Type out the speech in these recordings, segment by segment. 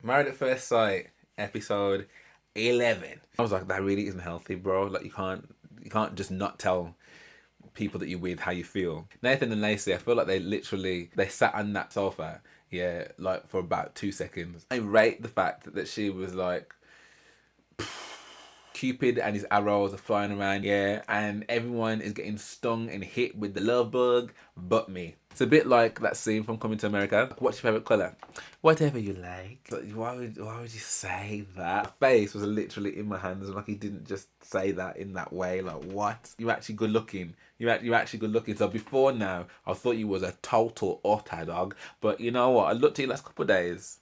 Married at First Sight, episode 11. I was like, that really isn't healthy, bro. Like, you can't just not tell people that you're with how you feel. Nathan and Lacey, I feel like they sat on that sofa, yeah, like for about 2 seconds. I rate the fact that she was like, Cupid and his arrows are flying around, yeah, and everyone is getting stung and hit with the love bug, but me. It's a bit like that scene from Coming to America. What's your favourite colour? Whatever you like. But why would you say that? My face was literally in my hands, and like he didn't just say that in that way. Like, what? You're actually good looking. You're actually good looking. So before now, I thought you was a total utter dog. But you know what? I looked at you last couple of days.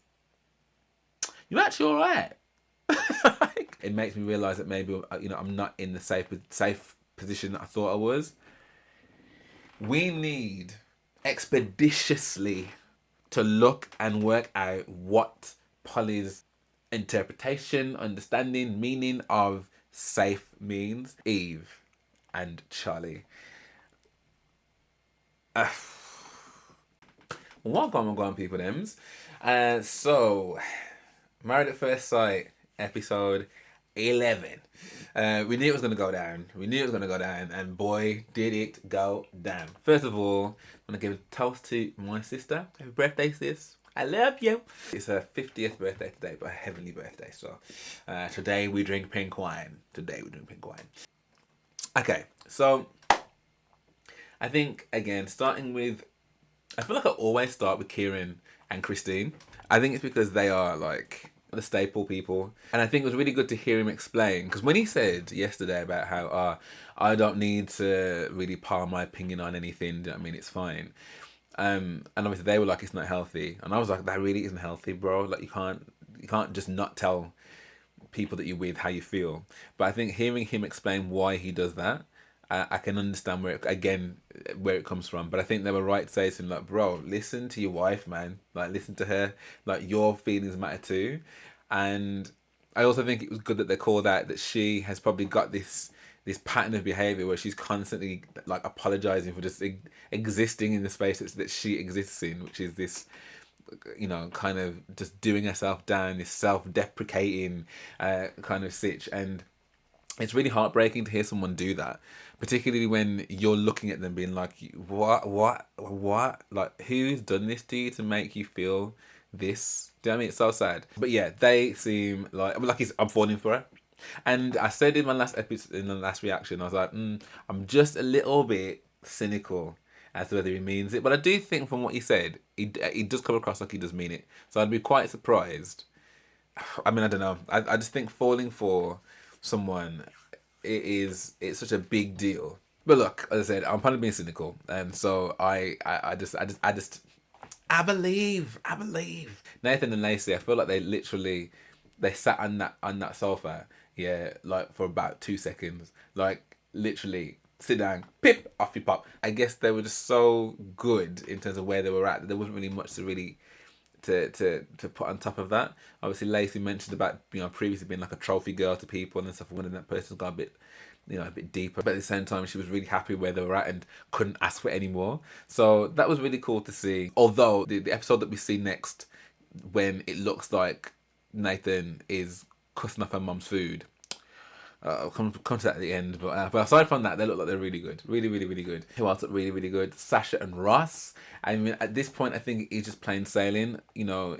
You're actually alright. It makes me realise that maybe I'm not in the safe position that I thought I was. We need expeditiously to look and work out what Polly's interpretation, understanding, meaning of safe means. Eve and Charlie. What going on, people, thems? So, Married at First Sight, episode 11. We knew it was going to go down. And boy, did it go down. First of all, I'm going to give a toast to my sister. Happy birthday, sis. I love you. It's her 50th birthday today, but a heavenly birthday. So, today we drink pink wine. Okay, so I think, again, starting with, I feel like I always start with Kieran and Christine. I think it's because they are like the staple people. And I think it was really good to hear him explain, because when he said yesterday about how I don't need to really palm my opinion on anything, do you know what I mean, it's fine. And obviously they were like, it's not healthy. And I was like, that really isn't healthy, bro. Like, you can't just not tell people that you're with how you feel. But I think hearing him explain why he does that, I can understand where it comes from. But I think they were right to say to him, like, bro, listen to your wife, man. Like, listen to her. Like, your feelings matter too. And I also think it was good that they called out that she has probably got this pattern of behaviour where she's constantly like apologising for just existing in the space that she exists in, which is this, kind of just doing herself down, this self-deprecating kind of sitch. And it's really heartbreaking to hear someone do that, particularly when you're looking at them being like, what? Like, who's done this to you to make you feel this? Do you know what I mean? It's so sad. But yeah, they seem like, I'm falling for her. And I said in my last episode, in the last reaction, I was like, I'm just a little bit cynical as to whether he means it. But I do think from what he said, he does come across like he does mean it. So I'd be quite surprised. I mean, I don't know. I just think falling for someone, it's such a big deal. But look, as I said, I'm probably being cynical, and so I believe. Nathan and Lacey, I feel like they sat on that sofa, yeah, like for about 2 seconds, like literally sit down, pip, off you pop. I guess they were just so good in terms of where they were at that there wasn't really much to really to put on top of that. Obviously, Lacey mentioned about previously being like a trophy girl to people and stuff. When that person's got a bit a bit deeper, but at the same time she was really happy where they were at and couldn't ask for any more. So that was really cool to see. Although the episode that we see next, when it looks like Nathan is cussing off her mum's food, I'll come to that at the end. But aside from that, they look like they're really good. Really good. Who else look really good? Sasha and Ross. I mean, at this point, I think he's just plain sailing.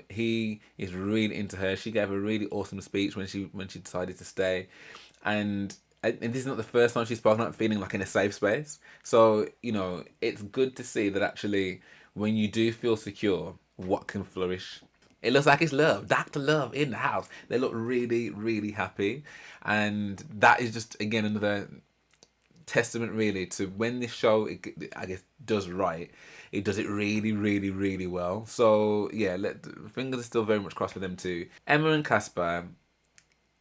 He is really into her. She gave a really awesome speech when she decided to stay. And this is not the first time she's spoken up feeling like in a safe space. So, it's good to see that actually when you do feel secure, what can flourish. It looks like it's love, Dr. Love in the house. They look really happy. And that is just, again, another testament really to when this show, I guess, does right. It does it really well. So, yeah, fingers are still very much crossed for them too. Emma and Casper,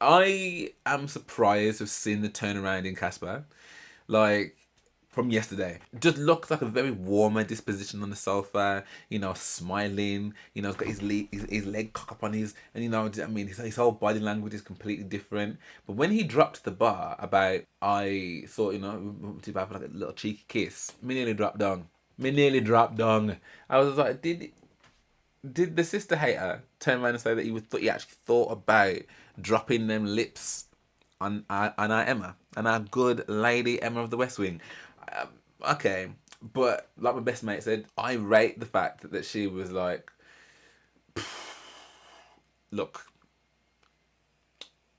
I am surprised of seeing the turnaround in Casper. Like, from yesterday. Just looks like a very warmer disposition on the sofa, smiling, he's got his leg cocked up on his whole body language is completely different. But when he dropped the bar about, I thought, too bad for like a little cheeky kiss, me nearly dropped down. I was like, Did the sister hater turn around and say that he actually thought about dropping them lips on our Emma, and our good lady Emma of the West Wing? Um, okay, but like my best mate said, I rate the fact that she was like, look,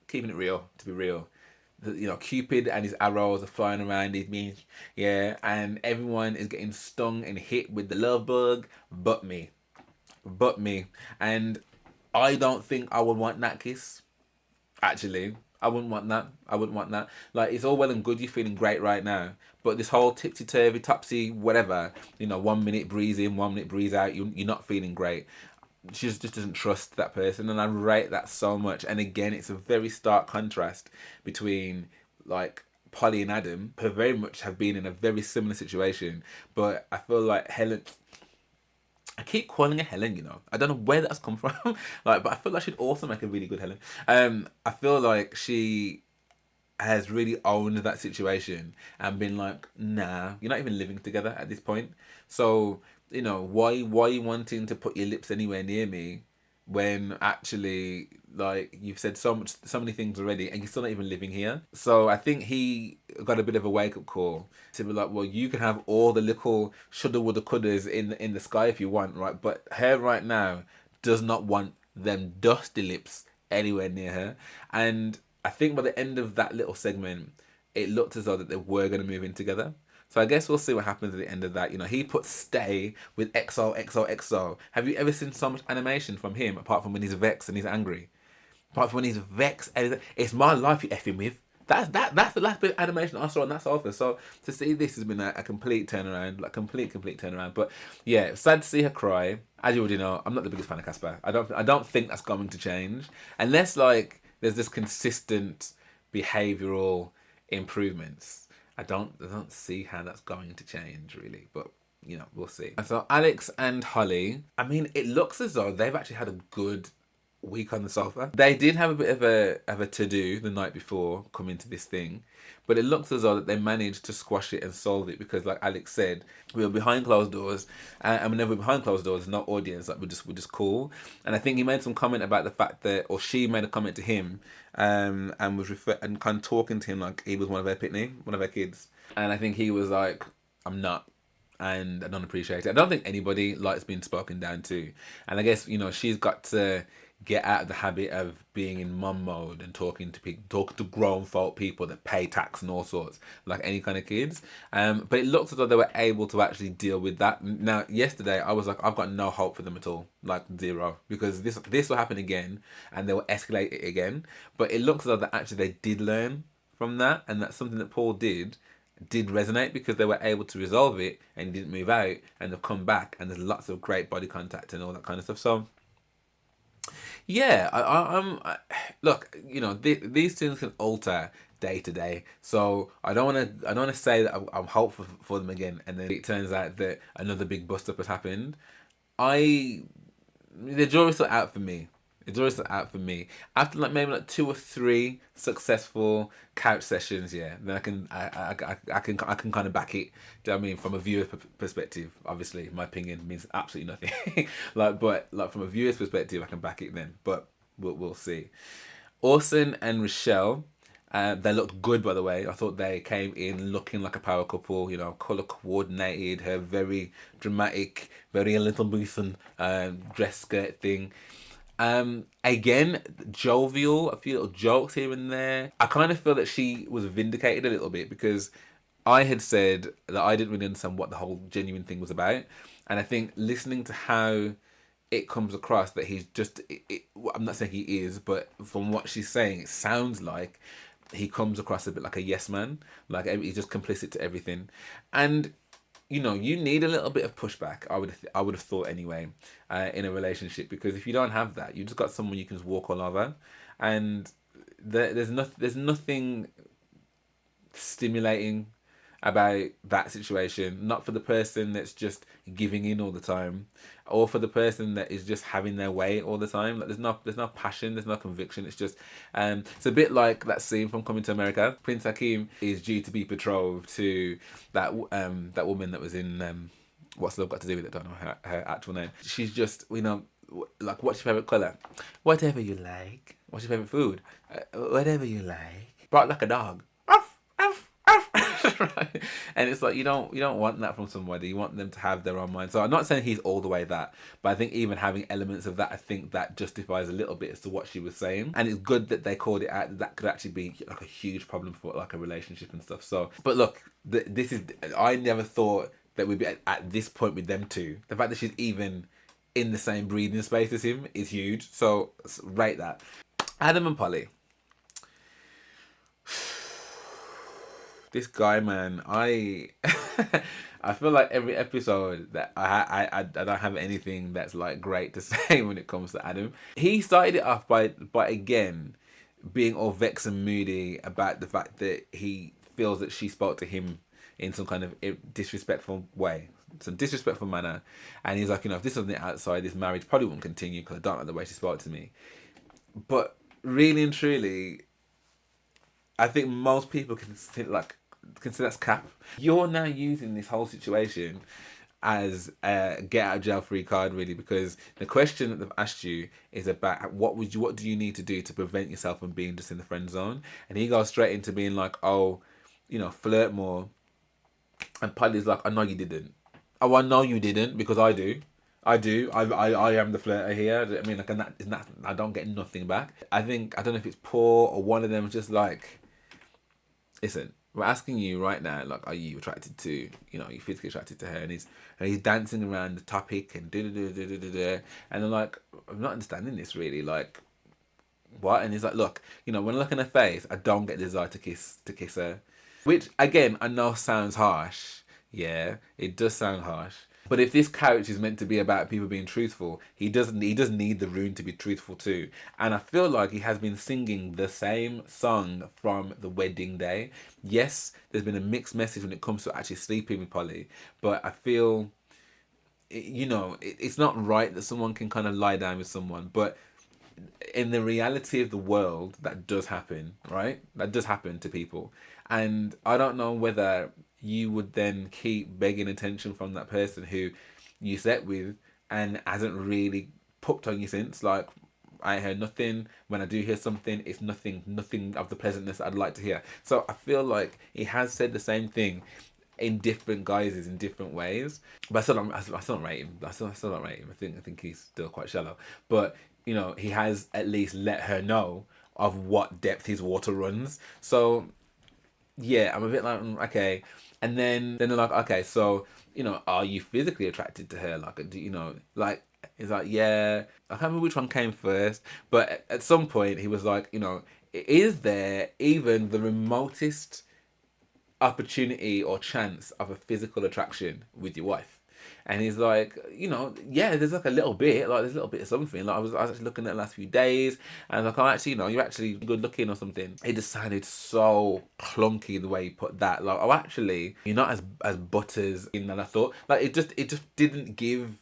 keeping it real, to be real. You know, Cupid and his arrows are flying around. It means, yeah, and everyone is getting stung and hit with the love bug, but me, but me. And I don't think I would want that kiss. Actually, I wouldn't want that. I wouldn't want that. Like, it's all well and good you feeling great right now, but this whole tipsy turvy, topsy, whatever, you know, 1 minute breeze in, 1 minute breeze out, you're not feeling great. She just doesn't trust that person, and I rate that so much. And again, it's a very stark contrast between like Polly and Adam, who very much have been in a very similar situation. But I feel like Helen, I keep calling her Helen, you know. I don't know where that's come from. Like, but I feel like she'd also make a really good Helen. I feel like she has really owned that situation and been like, nah, you're not even living together at this point. So, you know, why are you wanting to put your lips anywhere near me when actually, like, you've said so many things already and you're still not even living here? So I think he got a bit of a wake up call to be like, well, you can have all the little shoulda woulda couldas in the sky if you want, right? But her right now does not want them dusty lips anywhere near her. And I think by the end of that little segment, it looked as though that they were going to move in together. So I guess we'll see what happens at the end of that. You know, he put stay with XO. Have you ever seen so much animation from him apart from when he's vexed and he's angry? Apart from when he's vexed and it's my life you effing with. That's the last bit of animation I saw on that sofa. So to see this has been a complete turnaround, like complete turnaround. But yeah, sad to see her cry. As you already know, I'm not the biggest fan of Casper. I don't think that's going to change unless like there's this consistent behavioural improvements. I don't see how that's going to change really, but you know, we'll see. So Alex and Holly, I mean, it looks as though they've actually had a good week on the sofa. They did have a bit of a to do the night before coming to this thing, but it looks as though that they managed to squash it and solve it because, like Alex said, we were behind closed doors, and whenever we're behind closed doors, there's no audience. Like we're just cool. And I think he made some comment about the fact that, or she made a comment to him, and was and kind of talking to him like he was one of her pitney, one of her kids. And I think he was like, "I'm not." And I don't appreciate it. I don't think anybody likes being spoken down to. And I guess, you know, she's got to get out of the habit of being in mum mode and talking to people, talking to grown folk people that pay tax and all sorts, like any kind of kids. But it looks as though they were able to actually deal with that. Now, yesterday, I was like, I've got no hope for them at all, like zero, because this will happen again and they will escalate it again. But it looks as though that actually they did learn from that, and that's something that Paul did resonate because they were able to resolve it and didn't move out and they've come back and there's lots of great body contact and all that kind of stuff. So yeah, look, you know, these things can alter day to day. So I don't want to say that I'm hopeful for them again, and then it turns out that another big bust up has happened. I The jury's still out for me. The jury's still out for me. After like maybe like 2 or 3 successful couch sessions, yeah, then I can kind of back it. Do you know what I mean? From a viewer perspective, obviously my opinion means absolutely nothing. But from a viewer's perspective, I can back it then. But we'll see. Austin and Michelle. They looked good, by the way. I thought they came in looking like a power couple, you know, colour coordinated, her very dramatic, very Elizabethan dress skirt thing. Again, jovial, a few little jokes here and there. I kind of feel that she was vindicated a little bit because I had said that I didn't really understand what the whole genuine thing was about. And I think listening to how it comes across that he's just, I'm not saying he is, but from what she's saying, it sounds like he comes across a bit like a yes man, like he's just complicit to everything. And you know, you need a little bit of pushback. I would have thought anyway, in a relationship, because if you don't have that, you just got someone you can just walk all over, and there's nothing stimulating about that situation. Not for the person that's just giving in all the time, or for the person that is just having their way all the time. Like there's no passion, there's no conviction. It's just it's a bit like that scene from Coming to America. Prince Hakeem is due to be betrothed to that woman that was in What's Love Got to Do with It? I don't know her actual name. She's just, you know, like, what's your favourite colour? Whatever you like. What's your favourite food? Whatever you like. Bark like a dog. Ruff, ruff, ruff. Right? And it's like, you don't want that from somebody. You want them to have their own mind. So I'm not saying he's all the way that, but I think even having elements of that, I think that justifies a little bit as to what she was saying. And it's good that they called it out, that could actually be like a huge problem for like a relationship and stuff. So, but look, this is, I never thought that we'd be at this point with them two. The fact that she's even in the same breathing space as him is huge. So rate that. Adam and Polly. This guy, man, I I feel like every episode that I don't have anything that's like great to say when it comes to Adam. He started it off by again being all vexed and moody about the fact that he feels that she spoke to him in some kind of disrespectful way, some disrespectful manner, and he's like, if this wasn't outside, this marriage probably wouldn't continue because I don't like the way she spoke to me. But really and truly, I think most people consider that's cap. You're now using this whole situation as a get out of jail free card, really, because the question that they've asked you is about what do you need to do to prevent yourself from being just in the friend zone, and he goes straight into being like, oh, flirt more, and Polly's like, I know you didn't. Oh, I know you didn't because I do. I am the flirter here. I mean, I don't get nothing back. I don't know if it's Paul or one of them just like, listen, we're asking you right now, like, are you attracted to, you're physically attracted to her, and he's dancing around the topic and and I'm like, I'm not understanding this really, like, what? And he's like, look, when I look in her face, I don't get the desire to kiss her, which again I know sounds harsh. Yeah, it does sound harsh. But if this character is meant to be about people being truthful, he does need the room to be truthful too. And I feel like he has been singing the same song from the wedding day. Yes, there's been a mixed message when it comes to actually sleeping with Polly, but I feel, it's not right that someone can kind of lie down with someone, but in the reality of the world, that does happen, right? That does happen to people. And I don't know whether you would then keep begging attention from that person who you slept with and hasn't really pooped on you since. Like, I heard nothing. When I do hear something, it's nothing of the pleasantness I'd like to hear. So I feel like he has said the same thing in different guises, in different ways. But I still don't rate him. I still don't rate him. I think he's still quite shallow. But he has at least let her know of what depth his water runs. So yeah, I'm a bit like, okay. And then they're like, okay, so are you physically attracted to her? Like, like, he's like, yeah. I can't remember which one came first, but at some point he was like, is there even the remotest opportunity or chance of a physical attraction with your wife? And he's like, yeah, there's like a little bit, like there's a little bit of something. Like I was actually looking at the last few days, and like, oh, actually, you're actually good looking or something. It just sounded so clunky the way he put that. Like, oh, actually, you're not as butters in than I thought. Like it just didn't give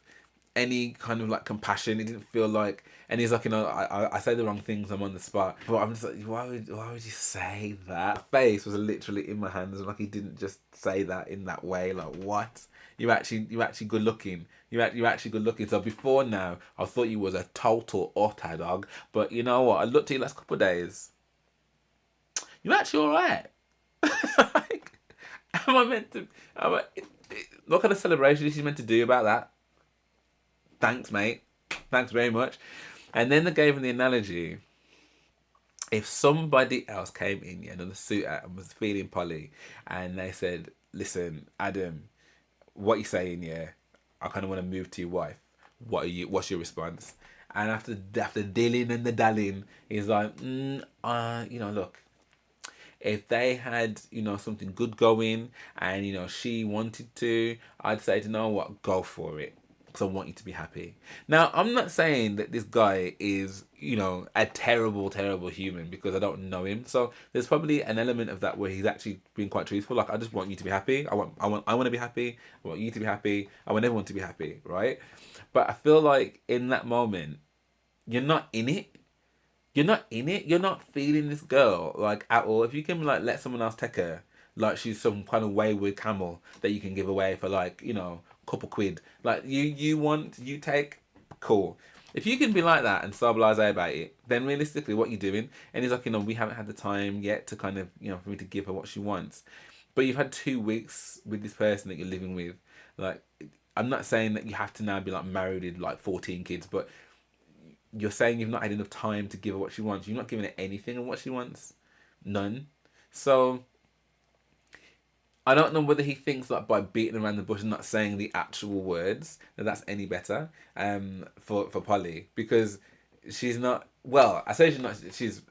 any kind of like compassion. It didn't feel like, and he's like, I say the wrong things, I'm on the spot. But I'm just like, why would you say that? My face was literally in my hands, and like he didn't just say that in that way. Like, what? You're actually good looking. You're actually good looking. So before now, I thought you was a total utter dog. But you know what? I looked at you last couple of days. You're actually alright. Like, am I meant to? What kind of celebration is she meant to do about that? Thanks, mate. Thanks very much. And then they gave him the analogy. If somebody else came in, another suitor, and was feeling Polly, and they said, listen, Adam, what you saying, yeah, I kind of want to move to your wife. What's your response? And after dealing and the dallying, he's like, look, if they had, something good going and, she wanted to, I'd say, you know what, go for it. Because I want you to be happy. Now, I'm not saying that this guy is, a terrible, terrible human because I don't know him. So there's probably an element of that where he's actually being quite truthful. Like, I just want you to be happy. I want to be happy. I want you to be happy. I want everyone to be happy, right? But I feel like in that moment, you're not in it. You're not in it. You're not feeling this girl like at all. If you can like let someone else take her, like she's some kind of wayward camel that you can give away for like, couple quid. Like you take, cool. If you can be like that and so blasé about it, then realistically, what you're doing, and he's like, we haven't had the time yet to kind of, for me to give her what she wants. But you've had 2 weeks with this person that you're living with. Like, I'm not saying that you have to now be like married with like 14 kids, but you're saying you've not had enough time to give her what she wants. You're not giving her anything of what she wants. None. So I don't know whether he thinks that by beating around the bush and not saying the actual words that that's any better for Polly, because she's not. Well, I say she's not. She's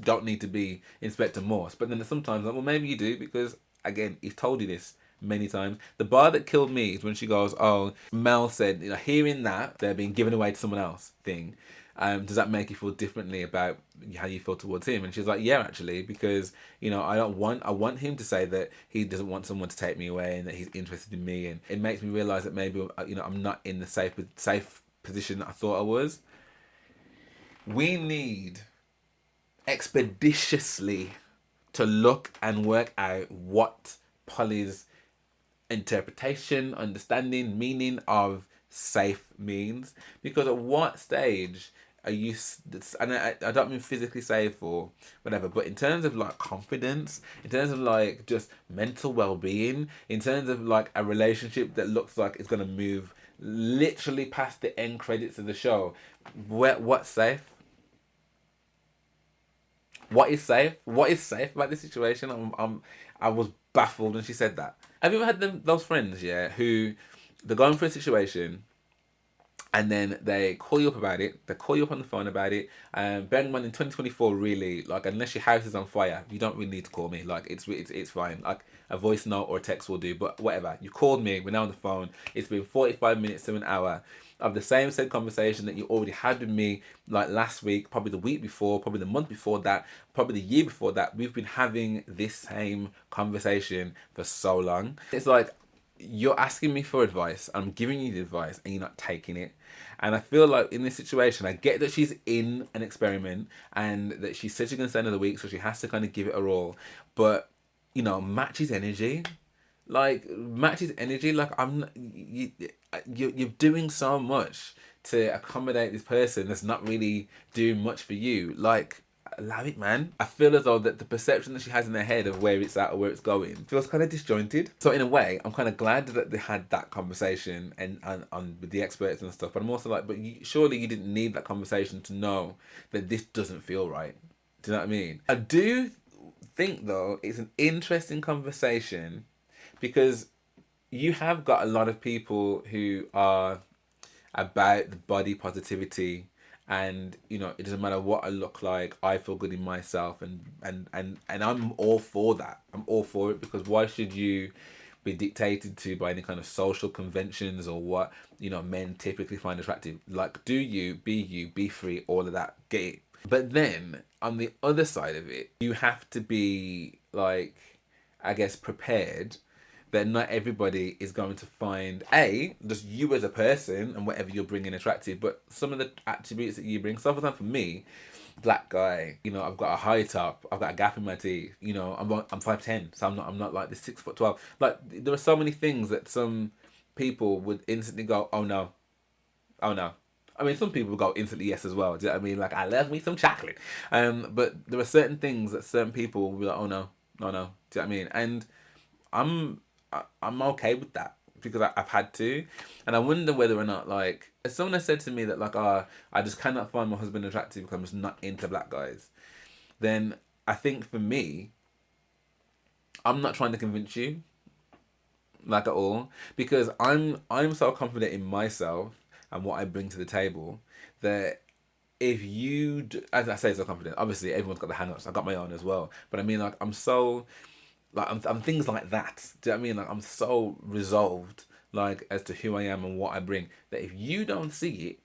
don't need to be Inspector Morse, but then sometimes like, well, maybe you do, because again, he's told you this many times. The bar that killed me is when she goes, "Oh, Mel said, hearing that they're being given away to someone else." Thing. Does that make you feel differently about how you feel towards him? And she's like, yeah, actually, because I want him to say that he doesn't want someone to take me away and that he's interested in me, and it makes me realize that maybe I'm not in the safe position that I thought I was. We need expeditiously to look and work out what Polly's interpretation, understanding, meaning of safe means, because at what stage are you, and I don't mean physically safe or whatever, but in terms of like confidence, in terms of like just mental well-being, in terms of like a relationship that looks like it's going to move literally past the end credits of the show, what's safe? What is safe? What is safe about this situation? I was baffled when she said that. Have you ever had those friends, yeah, who they're going through a situation and then they call you up about it. They call you up on the phone about it. Bearing in mind in 2024, really, like, unless your house is on fire, you don't really need to call me. Like, it's fine. Like, a voice note or a text will do. But whatever, you called me. We're now on the phone. It's been 45 minutes to an hour of the same said conversation that you already had with me, like last week, probably the week before, probably the month before that, probably the year before that. We've been having this same conversation for so long. It's like, you're asking me for advice, I'm giving you the advice, and you're not taking it. And I feel like in this situation, I get that she's in an experiment and that she said she's going to stay another week, so she has to kind of give it her all. But, match his energy. Like, match his energy. Like, you're doing so much to accommodate this person that's not really doing much for you. Like, allow it, man. I feel as though that the perception that she has in her head of where it's at or where it's going feels kind of disjointed. So in a way, I'm kind of glad that they had that conversation and with the experts and stuff. But I'm also like, but surely you didn't need that conversation to know that this doesn't feel right. Do you know what I mean? I do think though it's an interesting conversation because you have got a lot of people who are about the body positivity, and it doesn't matter what I look like, I feel good in myself, and I'm all for that. I'm all for it, because why should you be dictated to by any kind of social conventions or what men typically find attractive? Like, do you, be free, all of that, get it. But then on the other side of it, you have to be, like, I guess, prepared that not everybody is going to find just you as a person and whatever you're bringing attractive, but some of the attributes that you bring. So for example, for me, black guy, I've got a high top, I've got a gap in my teeth, I'm 5'10", so I'm not like the 6'12". Like, there are so many things that some people would instantly go, oh no, oh no. I mean, some people go instantly yes as well. Do you know what I mean? Like, I love me some chocolate. But there are certain things that certain people will be like, oh no, no, no. Do you know what I mean? And I'm I'm okay with that, because I've had to, and I wonder whether or not, like, if someone has said to me that, like, I just cannot find my husband attractive because I'm just not into black guys, then I think for me, I'm not trying to convince you, like, at all, because I'm so confident in myself and what I bring to the table that if you as I say, so confident, obviously everyone's got the hang-ups, I got my own as well, but I mean, like, I'm so, like, I'm things like that. Do you know what I mean? Like, I'm so resolved, like, as to who I am and what I bring, that if you don't see it,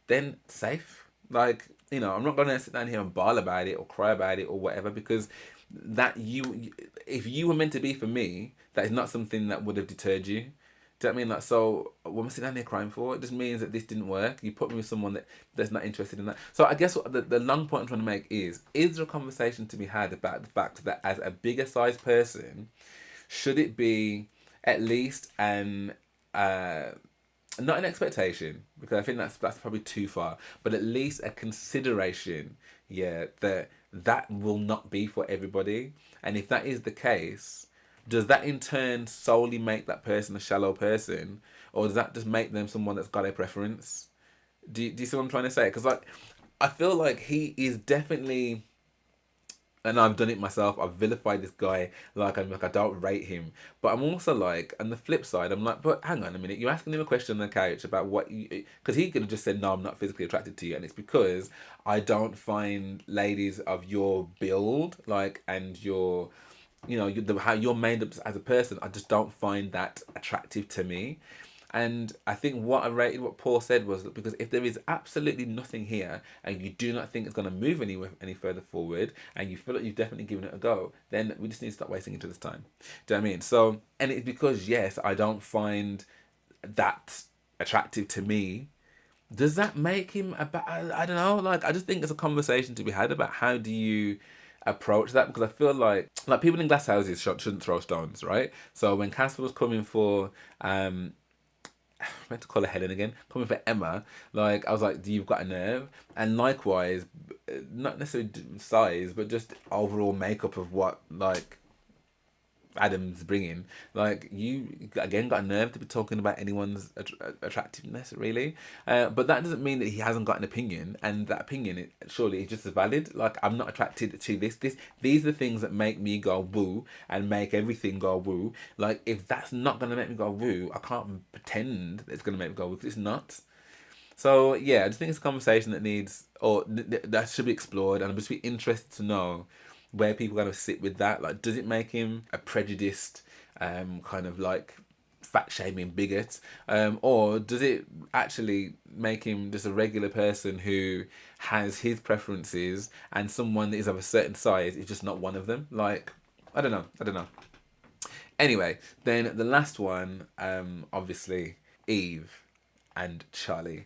then safe. Like, I'm not gonna sit down here and bawl about it or cry about it or whatever, because that if you were meant to be for me, that is not something that would have deterred you. Do you know what I mean? Like, so what am I sitting down there crying for? It just means that this didn't work. You put me with someone that's not interested in that. So I guess what the long point I'm trying to make is there a conversation to be had about the fact that as a bigger sized person, should it be at least an not an expectation, because I think that's probably too far, but at least a consideration, yeah, that will not be for everybody. And if that is the case, does that in turn solely make that person a shallow person, or does that just make them someone that's got a preference? Do you see what I'm trying to say? Because like, I feel like he is definitely, and I've done it myself. I've vilified this guy. I don't rate him. But I'm also like, on the flip side, I'm like, but hang on a minute. You're asking him a question on the couch about what you, because he could have just said, no, I'm not physically attracted to you, and it's because I don't find ladies of your build, like, and your, how you're made up as a person. I just don't find that attractive to me. And I think what I rated what Paul said was that because if there is absolutely nothing here and you do not think it's going to move any further forward and you feel like you've definitely given it a go, then we just need to stop wasting each other's time. Do you know what I mean? So, and it's because, yes, I don't find that attractive to me. Does that make him I don't know. Like, I just think there's a conversation to be had about how do you approach that, because I feel like people in glass houses shouldn't throw stones, right? So when Casper was coming for I meant to call her Helen again, coming for Emma, like, I was like, you've got a nerve. And likewise, not necessarily size, but just overall makeup of what, like, Adam's bringing. Like, you, again, got a nerve to be talking about anyone's attractiveness, really. But that doesn't mean that he hasn't got an opinion, and that opinion, surely, is just as valid. Like, I'm not attracted to this. These are the things that make me go woo and make everything go woo. Like, if that's not going to make me go woo, I can't pretend that it's going to make me go woo, because it's not. So, yeah, I just think it's a conversation that needs, or that should be explored, and I'm just be interested to know where people kind of sit with that. Like, does it make him a prejudiced, kind of like fat shaming bigot, or does it actually make him just a regular person who has his preferences, and someone that is of a certain size is just not one of them? Like, I don't know. I don't know. Anyway, then the last one, obviously, Eve and Charlie.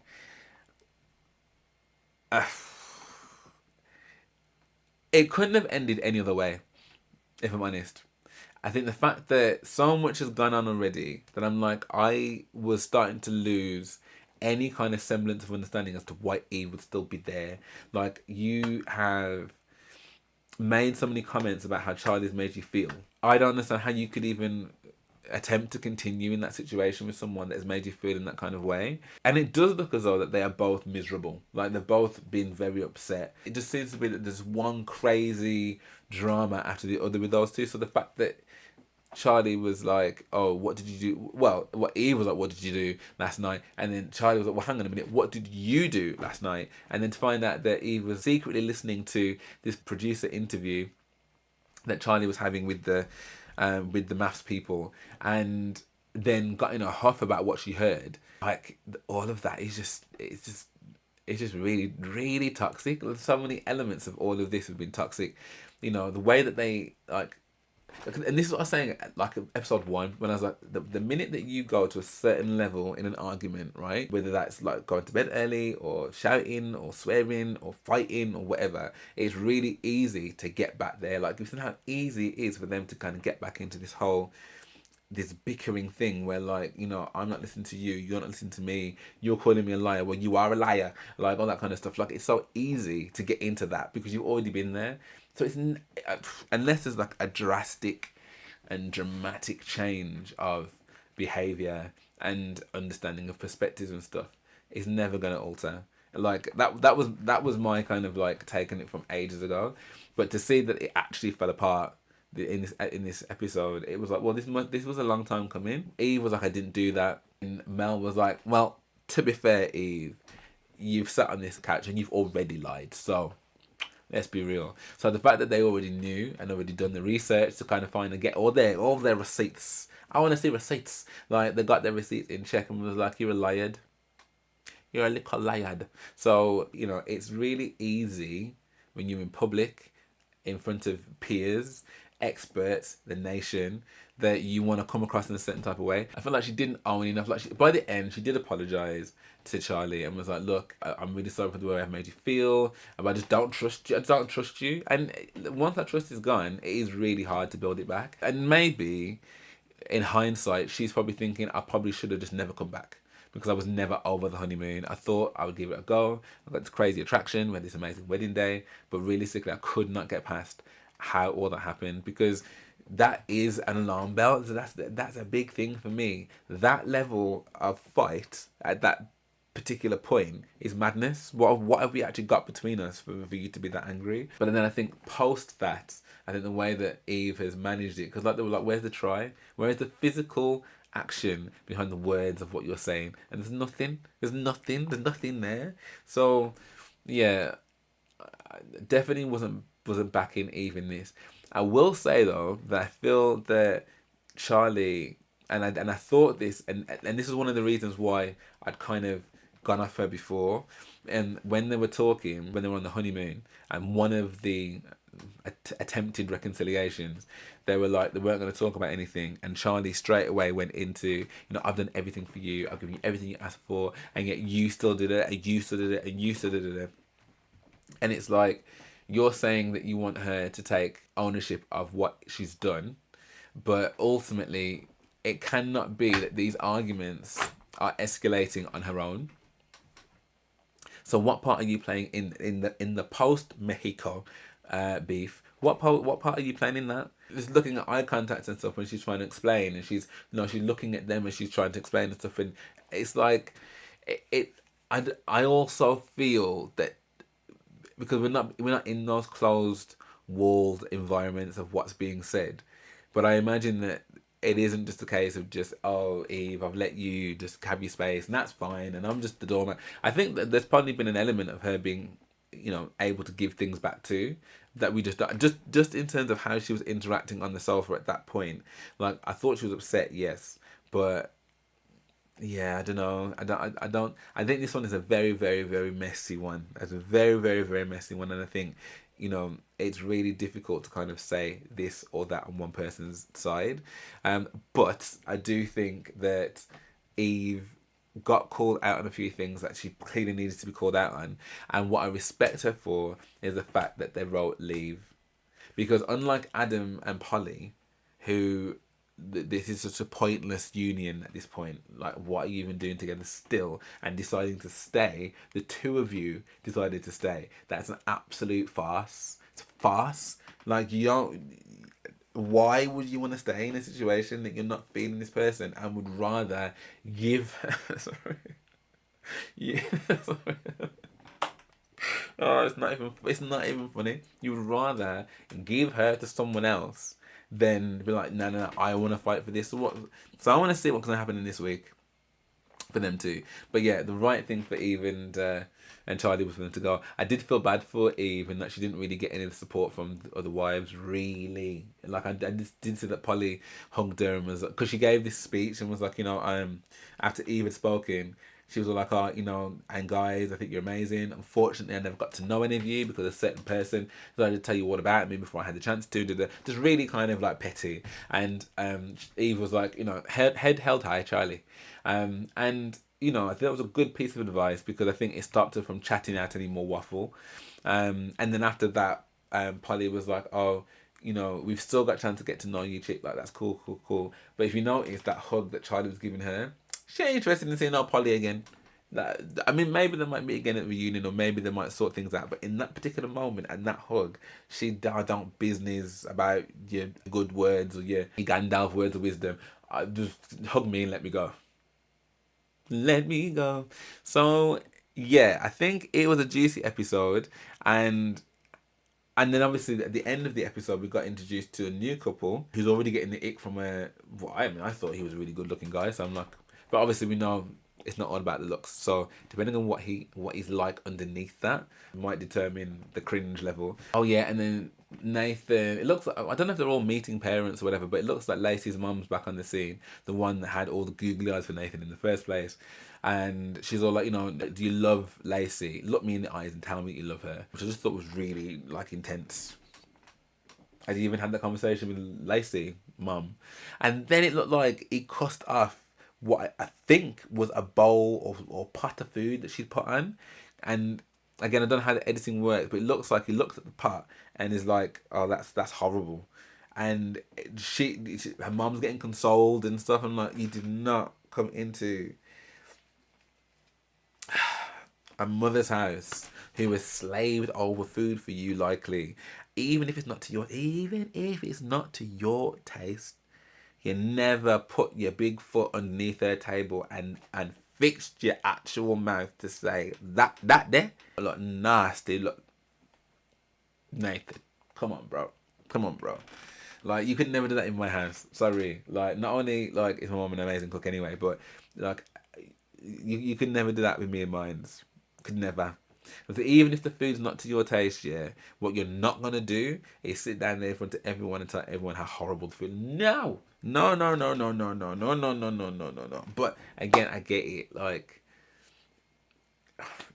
Uh, it couldn't have ended any other way, if I'm honest. I think the fact that so much has gone on already that I'm like, I was starting to lose any kind of semblance of understanding as to why Eve would still be there. Like, you have made so many comments about how Charlie's made you feel. I don't understand how you could even attempt to continue in that situation with someone that has made you feel in that kind of way. And it does look as though that they are both miserable. Like, they've both been very upset. It just seems to be that there's one crazy drama after the other with those two. So the fact that Charlie was like, oh, what did you do? Well, what Eve was like, what did you do last night? And then Charlie was like, well, hang on a minute, what did you do last night? And then to find out that Eve was secretly listening to this producer interview that Charlie was having with the MAFS people, and then got in a huff about what she heard. Like, all of that is just really, really toxic. So many elements of all of this have been toxic. The way that they, like, and this is what I was saying, like, episode 1, when I was like, the minute that you go to a certain level in an argument, right, whether that's like going to bed early or shouting or swearing or fighting or whatever, it's really easy to get back there. Like, you've seen how easy it is for them to kind of get back into this bickering thing where, like, I'm not listening to you, you're not listening to me, you're calling me a liar, well, you are a liar, like, all that kind of stuff. Like, it's so easy to get into that because you've already been there. So it's unless there's like a drastic and dramatic change of behavior and understanding of perspectives and stuff, it's never going to alter. Like, that was my kind of like taking it from ages ago. But to see that it actually fell apart in this episode, it was like, well, this was a long time coming. Eve was like, I didn't do that, and Mel was like, well, to be fair, Eve, you've sat on this couch and you've already lied, so let's be real. So the fact that they already knew and already done the research to kind of find and get all their receipts. I want to see receipts. Like, they got their receipts in check and was like, you're a liar. You're a little liar. So, it's really easy when you're in public, in front of peers, experts, the nation, that you want to come across in a certain type of way. I feel like she didn't own enough. Like, by the end, she did apologize to Charlie and was like, "Look, I'm really sorry for the way I've made you feel. But I just don't trust you. I don't trust you." And once that trust is gone, it is really hard to build it back. And maybe, in hindsight, she's probably thinking, "I probably should have just never come back." because I was never over the honeymoon. I thought I would give it a go. I got this crazy attraction, we had this amazing wedding day, but realistically, I could not get past how all that happened, because that is an alarm bell. So that's a big thing for me. That level of fight at that particular point is madness. What have we actually got between us for you to be that angry? But then I think post that, I think the way that Eve has managed it, because like they were like, where's the try? Where's the physical action behind the words of what you're saying? And there's nothing. There's nothing there. So yeah, I definitely wasn't backing Eve in this. I will say though that I feel that Charlie, and I thought this, and this is one of the reasons why I'd kind of gone off her before. And when they were talking, when they were on the honeymoon, and one of the attempted reconciliations, they were like, they weren't going to talk about anything, and Charlie straight away went into, I've done everything for you, I've given you everything you asked for, and yet you still did it, and you still did it, and you still did it. And it's like, you're saying that you want her to take ownership of what she's done, but ultimately it cannot be that these arguments are escalating on her own. So what part are you playing in the post Mexico beef? What part are you playing in that? Just looking at eye contact and stuff when she's trying to explain, and she's she's looking at them as she's trying to explain and stuff, and it's like I also feel that, because we're not in those closed walled environments of what's being said, but I imagine that it isn't just a case of just, oh Eve, I've let you just have your space and that's fine and I'm just the doormat. I think that there's probably been an element of her being able to give things back too, that we just in terms of how she was interacting on the sofa at that point. Like, I thought she was upset, yes, but yeah, I don't know. I don't. I think this one is a very, very, very messy one. It's a very, very, very messy one, and I think, it's really difficult to kind of say this or that on one person's side. But I do think that Eve got called out on a few things that she clearly needed to be called out on, and what I respect her for is the fact that they wrote leave, because unlike Adam and Polly, who this is such a pointless union at this point. Like, what are you even doing together still? And deciding to stay, the two of you decided to stay. That's an absolute farce. It's a farce. Like, you don't. Why would you want to stay in a situation that you're not feeling this person and would rather give? Sorry. Yeah. Sorry. Oh, it's not even funny. You would rather give her to someone else than be like, no, I want to fight for this. So I want to see what's going to happen in this week for them too. But yeah, the right thing for Eve and Charlie was for them to go. I did feel bad for Eve in that she didn't really get any of the support from the other wives, really. Like, I just did see that Polly hugged her and was, because she gave this speech and was like, after Eve had spoken, she was all like, oh, and guys, I think you're amazing. Unfortunately, I never got to know any of you because a certain person decided to tell you all about me before I had the chance to. Just really kind of like petty. And Eve was like, head held high, Charlie. And, I think that was a good piece of advice, because I think it stopped her from chatting out any more waffle. And then after that, Polly was like, oh, we've still got a chance to get to know you, chick. Like, that's cool, cool, cool. But if you notice that hug that Charlie was giving her, she ain't interested in seeing our Polly again. I mean, maybe they might meet again at the reunion, or maybe they might sort things out. But in that particular moment and that hug, she don't business about your good words or your Gandalf words of wisdom. Just hug me and let me go. Let me go. So yeah, I think it was a juicy episode, and then obviously at the end of the episode, we got introduced to a new couple who's already getting the ick from a. Well, I thought he was a really good looking guy, so I'm like, but obviously we know it's not all about the looks. So depending on what he's like underneath that, might determine the cringe level. Oh yeah, and then Nathan. It looks like, I don't know if they're all meeting parents or whatever, but it looks like Lacey's mum's back on the scene, the one that had all the googly eyes for Nathan in the first place. And she's all like, do you love Lacey? Look me in the eyes and tell me you love her. Which I just thought was really, like, intense. I even had that conversation with Lacey, mum. And then it looked like he crossed off what I think was a bowl or pot of food that she'd put on. And again, I don't know how the editing works, but it looks like he looks at the pot and is like, oh, that's horrible. And her mum's getting consoled and stuff. I'm like, you did not come into a mother's house who has slaved over food for you, likely, even if it's not to your taste. You never put your big foot underneath her table and fixed your actual mouth to say that there. Look nasty. Look, Nathan, come on, bro. Come on, bro. Like, you could never do that in my house. Sorry. Like, not only like is my mom an amazing cook anyway, but like you could never do that with me and mine's. Could never. So even if the food's not to your taste, yeah, what you're not gonna do is sit down there in front of everyone and tell everyone how horrible the food. No, no, no, no, no, no, no, no, no, no, no, no, no, no. But again, I get it. Like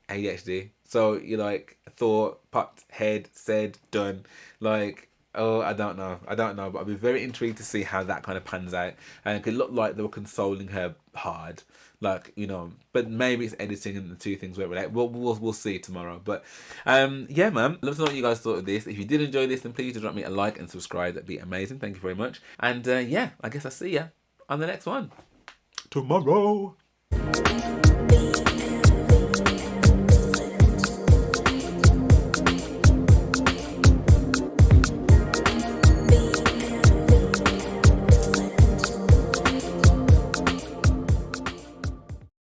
ADHD. So you like thought, popped, head, said, done. Like, oh, I don't know, but I'll be very intrigued to see how that kind of pans out. And it could look like they were consoling her hard, like, you know. But maybe it's editing and the two things won't relate. We'll see tomorrow. But yeah, man, love to know what you guys thought of this. If you did enjoy this, then please do drop me a like and subscribe. That'd be amazing. Thank you very much. And yeah, I guess I'll see ya on the next one tomorrow.